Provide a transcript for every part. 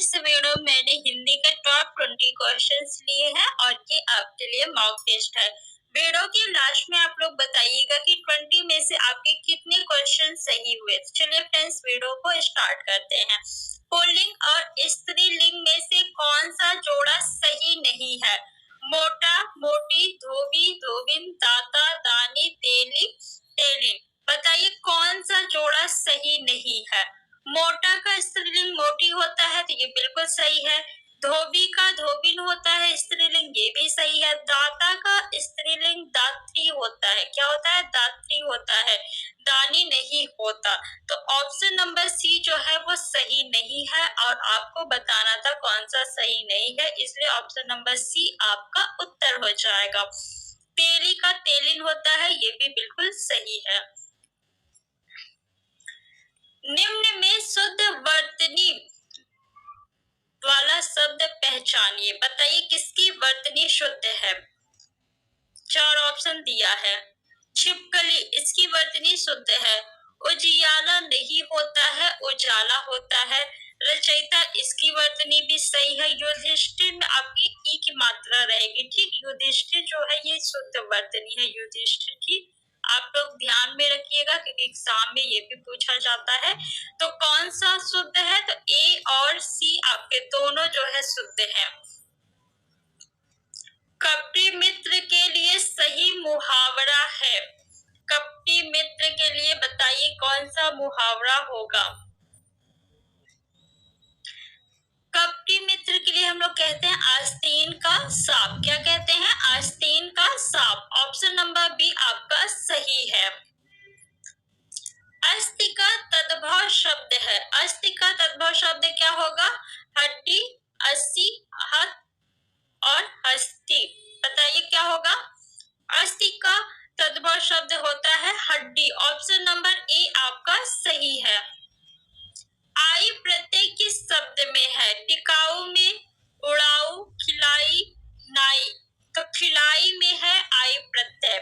इस वीडियो में मैंने हिंदी के टॉप 20 क्वेश्चंस लिए हैं और ये आपके लिए मॉक टेस्ट है। वीडियो के लास्ट में आप लोग बताइएगा कि 20 में से आपके कितने क्वेश्चन सही हुए। चलिए फ्रेंड्स वीडियो को स्टार्ट करते हैं। पुल्लिंग और स्त्रीलिंग में से कौन सा जोड़ा सही नहीं है? मोटा, मोटी, धोबी, धोबिन, दाता, दानी, तेली, तेलिन। बताइए कौन सा जोड़ा सही नहीं है? मोटा का स्त्रीलिंग मोटी होता है तो ये बिल्कुल सही है। धोबी का धोबिन होता है स्त्रीलिंग, ये भी सही है। दाता का स्त्रीलिंग दात्री होता है, क्या होता है? दात्री होता है, दानी नहीं होता। तो ऑप्शन नंबर सी जो है वो सही नहीं है और आपको बताना था कौन सा सही नहीं है, इसलिए ऑप्शन नंबर सी आपका उत्तर हो जाएगा। तेली का तेलिन होता है, ये भी बिल्कुल सही है। निम्न में शुद्ध वर्तनी वाला शब्द पहचानिए। बताइए किसकी वर्तनी शुद्ध है? 4 ऑप्शन दिया है। छिपकली, इसकी वर्तनी शुद्ध है। उजियाला नहीं होता है, उजाला होता है। रचयिता, इसकी वर्तनी भी सही है। युधिष्ठिर में आपकी ई की मात्रा रहेगी, ठीक। युधिष्ठिर जो है ये शुद्ध वर्तनी है युधिष्ठिर की। आप लोग ध्यान में रखिएगा क्योंकि एग्जाम में ये भी पूछा जाता है। तो कौन सा शुद्ध है? तो ए और सी आपके दोनों जो है शुद्ध है। कपटी मित्र के लिए सही मुहावरा है। कपटी मित्र के लिए बताइए कौन सा मुहावरा होगा? कपटी मित्र के लिए हम लोग कहते हैं आस्तीन का सांप। क्या कहते हैं? आस्तीन का सांप। ऑप्शन नंबर बी आपका सही है। अस्थि का तद्भव शब्द है। अस्थि का तद्भव शब्द क्या होगा? हड्डी, अस्थि, हथ और हस्ती। बताइए क्या होगा? अस्थि का तद्भव शब्द होता है हड्डी। ऑप्शन नंबर ए आपका सही है। आई प्रत्यय किस शब्द में है? टिकाऊ में, उड़ाऊ, खिलाई, नाई। तो खिलाई में है आई प्रत्यय।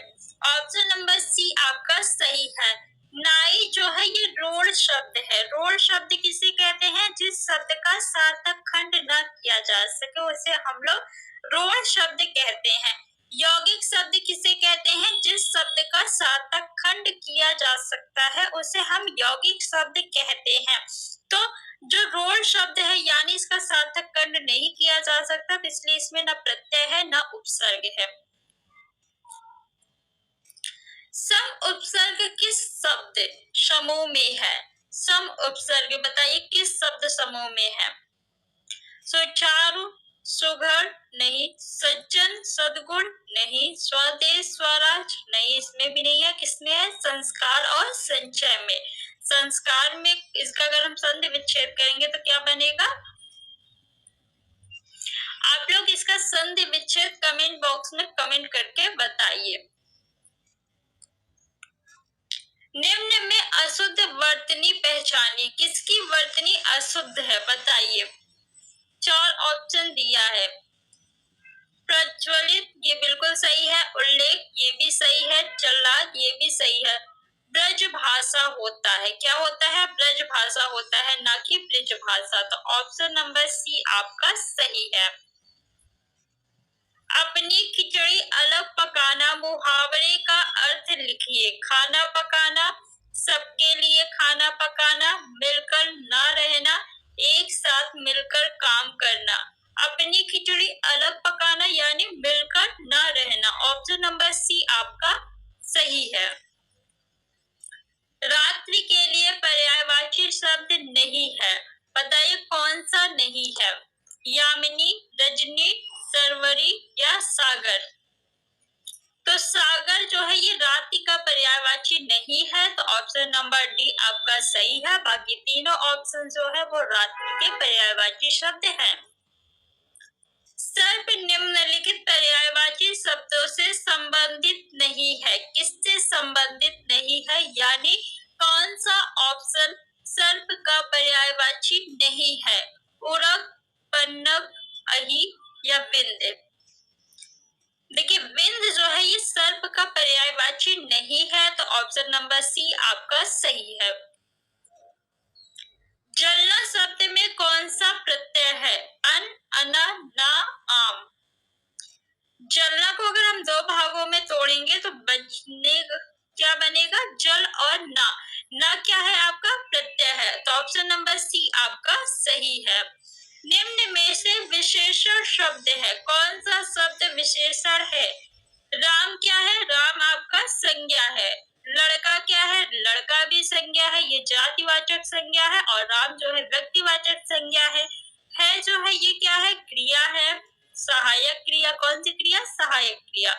ऑप्शन नंबर सी आपका सही है। नाई जो है ये रोड़ शब्द है। रोड़ शब्द किसे कहते हैं? जिस शब्द का सार्थक खंड न किया जा सके उसे हम लोग रोड़ शब्द कहते हैं। यौगिक शब्द किसे कहते हैं? जिस शब्द का सार्थक खंड किया जा सकता है उसे हम यौगिक शब्द कहते हैं। तो जो रोड़ शब्द है यानी इसका सार्थक खंड नहीं किया जा सकता, इसलिए इसमें न प्रत्यय है न उपसर्ग है। सम उपसर्ग किस शब्द समूह में है? सम उपसर्ग बताइए किस शब्द समूह में है? सुचारू, सुघड़ नहीं, सज्जन, सद्गुण नहीं, स्वदेश, स्वराज नहीं, इसमें भी नहीं है। किसमें है? संस्कार और संचय में। संस्कार में इसका अगर हम संधि विच्छेद करेंगे तो क्या बनेगा? आप लोग इसका संधि विच्छेद कमेंट बॉक्स में कमेंट करके बताइए। निम्न में अशुद्ध वर्तनी पहचानिए। किसकी वर्तनी अशुद्ध है? बताइए। 4 ऑप्शन दिया है। प्रज्वलित, ये बिल्कुल सही है। उल्लेख, ये भी सही है। जल्लाद, ये भी सही है। ब्रज भाषा होता है। क्या होता है? ब्रज भाषा होता है, ना कि ब्रज भाषा। तो ऑप्शन नंबर सी आपका सही है। अपनी खिचड़ी अलग पकाना मुहावरे का अर्थ लिखिए। खाना पकाना, सबके लिए खाना पकाना, मिलकर न रहना, एक साथ मिलकर काम करना। अपनी खिचड़ी अलग पकाना यानी मिलकर न रहना। ऑप्शन नंबर सी आपका सही है। रात्रि के लिए पर्यायवाची शब्द नहीं है। बताइए कौन सा नहीं है? यामिनी, रजनी, सरवरी या सागर। तो सागर जो है ये रात्रि का पर्यायवाची नहीं है, तो ऑप्शन नंबर डी आपका सही है। बाकी तीनों ऑप्शन जो है वो रात्रि के पर्यायवाची शब्द हैं। सर्प निम्नलिखित पर्यायवाची शब्दों से संबंधित नहीं है। किससे संबंधित नहीं है? यानी कौन सा ऑप्शन सर्प का पर्यायवाची नहीं है? उरग, पन्नग, अहि या विंध्य। देखिए विंध्य जो है ये सर्प का पर्यायवाची नहीं है, तो ऑप्शन नंबर सी आपका सही है। जलना शब्द में कौन सा प्रत्यय बनेगा? जल और ना। ना क्या है आपका? प्रत्यय है। तो ऑप्शन नंबर सी आपका सही है। निम्न में से विशेषण शब्द है, कौन सा शब्द विशेषण है? राम क्या है? राम आपका संज्ञा है। लड़का क्या है? लड़का भी संज्ञा है, ये जातिवाचक संज्ञा है। और राम जो है व्यक्तिवाचक संज्ञा है। जो है ये क्या है? क्रिया है, सहायक क्रिया। कौन सी क्रिया? सहायक क्रिया।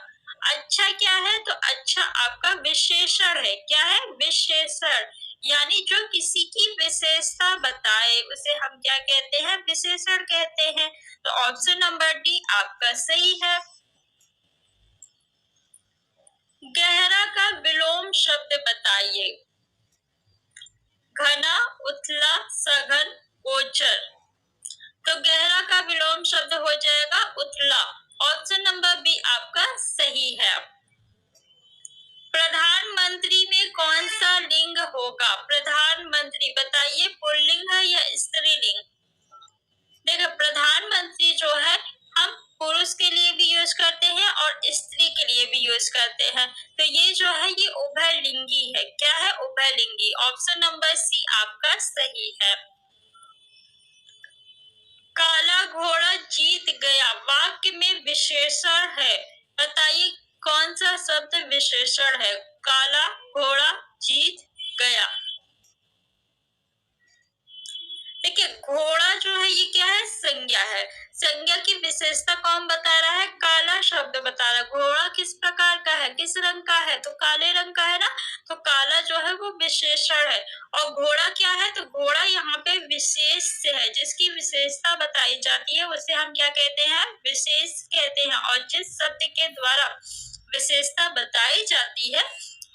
अच्छा क्या है? तो अच्छा आपका विशेषण है। क्या है? विशेषण, यानी जो किसी की विशेषता बताए उसे हम क्या कहते हैं? विशेषण कहते हैं। तो ऑप्शन नंबर डी आपका सही है। गहरा का विलोम शब्द बताइए। घना, उथला, सघन, गोचर। तो गहरा का विलोम शब्द हो जाएगा उथला। ऑप्शन नंबर बी आपका सही है। प्रधानमंत्री में कौन सा लिंग होगा? प्रधानमंत्री बताइए, पुल्लिंग है या स्त्रीलिंग? देखो, प्रधानमंत्री जो है हम पुरुष के लिए भी यूज करते हैं और स्त्री के लिए भी यूज करते हैं। तो ये जो है ये उभयलिंगी है। क्या है? उभयलिंगी। ऑप्शन नंबर सी आपका सही है। काला घोड़ा जीत गया वाक्य में विशेषण है, बताइए कौन सा शब्द विशेषण है? काला घोड़ा जीत गया। देखिए, घोड़ा जो है ये क्या है? संज्ञा है। संज्ञा की विशेषता कौन बता रहा है? काला शब्द बता रहा है। घोड़ा किस प्रकार का है? किस रंग का है? तो काले रंग का है ना। तो काला जो है वो विशेषण है। और घोड़ा क्या है? तो घोड़ा यहाँ पे विशेष से है, जिसकी विशेषता बताई जाती है उसे हम क्या कहते हैं? विशेष कहते हैं। और जिस शब्द के द्वारा विशेषता बताई जाती है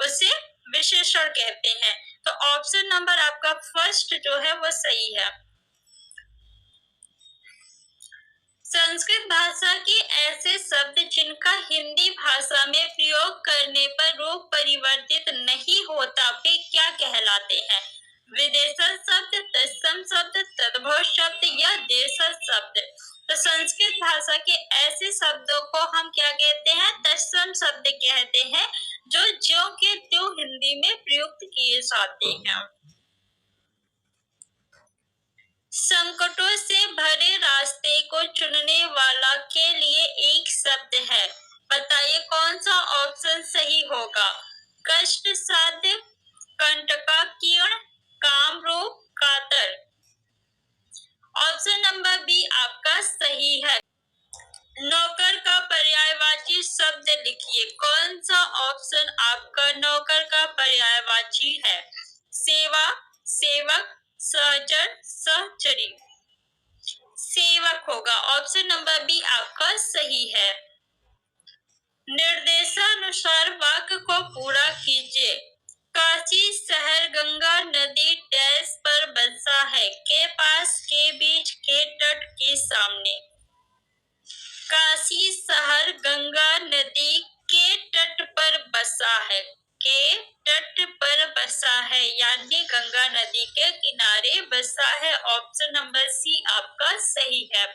उसे विशेषण कहते हैं। तो ऑप्शन नंबर आपका फर्स्ट जो है वो सही है। संस्कृत भाषा के ऐसे शब्द जिनका हिंदी भाषा में प्रयोग करने पर रूप परिवर्तित नहीं होता वे क्या कहलाते हैं? विदेशज शब्द, तत्सम शब्द, तद्भव शब्द या देशज शब्द। तो संस्कृत भाषा के ऐसे शब्दों को हम क्या कहते हैं? तत्सम शब्द कहते हैं, जो ज्यों के त्यों हिंदी में प्रयुक्त किए जाते हैं। संकटों से भरे रास्ते को चुनने वाला के लिए एक शब्द है, बताइए कौन सा ऑप्शन सही होगा? कष्ट साध्य, कंटकाकीर्ण, कामरूप, कातर। ऑप्शन नंबर बी आपका सही है। नौकर का पर्यायवाची शब्द लिखिए। कौन सा ऑप्शन आपका नौकर का पर्यायवाची है? सेवा, सेवक, सहचर, सहचरी। सेवक होगा। ऑप्शन नंबर बी आपका सही है। निर्देशानुसार वाक्य को पूरा कीजिए। काशी शहर गंगा नदी डैश पर बसा है, के पास, के बीच, के तट, के सामने। काशी शहर गंगा नदी के तट पर बसा है, के तट पर बसा है, यानी गंगा नदी के किनारे बसा है। ऑप्शन नंबर सी आपका सही है।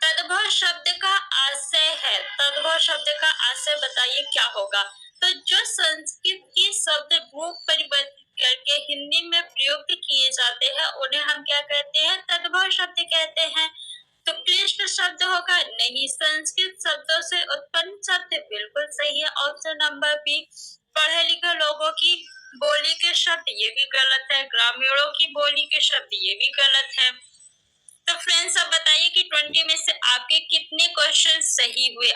तद्भव शब्द का आशय है। तद्भव शब्द का आशय बताइए क्या होगा? तो जो संस्कृत के शब्द रूप परिवर्तित करके हिंदी में प्रयुक्त किए जाते हैं उन्हें हम क्या कहते हैं? तद्भव शब्द कहते हैं। तो क्लिष्ट शब्द होगा? नहीं, संस्कृत शब्दों से उत्पन्न शब्द बिल्कुल सही है। Option number B. पढ़े लिखे लोगों की बोली के शब्द, ये भी गलत है। ग्रामीणों की बोली के शब्द, ये भी गलत है। तो फ्रेंड्स अब बताइए कि 20 में से आपके कितने क्वेश्चन सही हुए?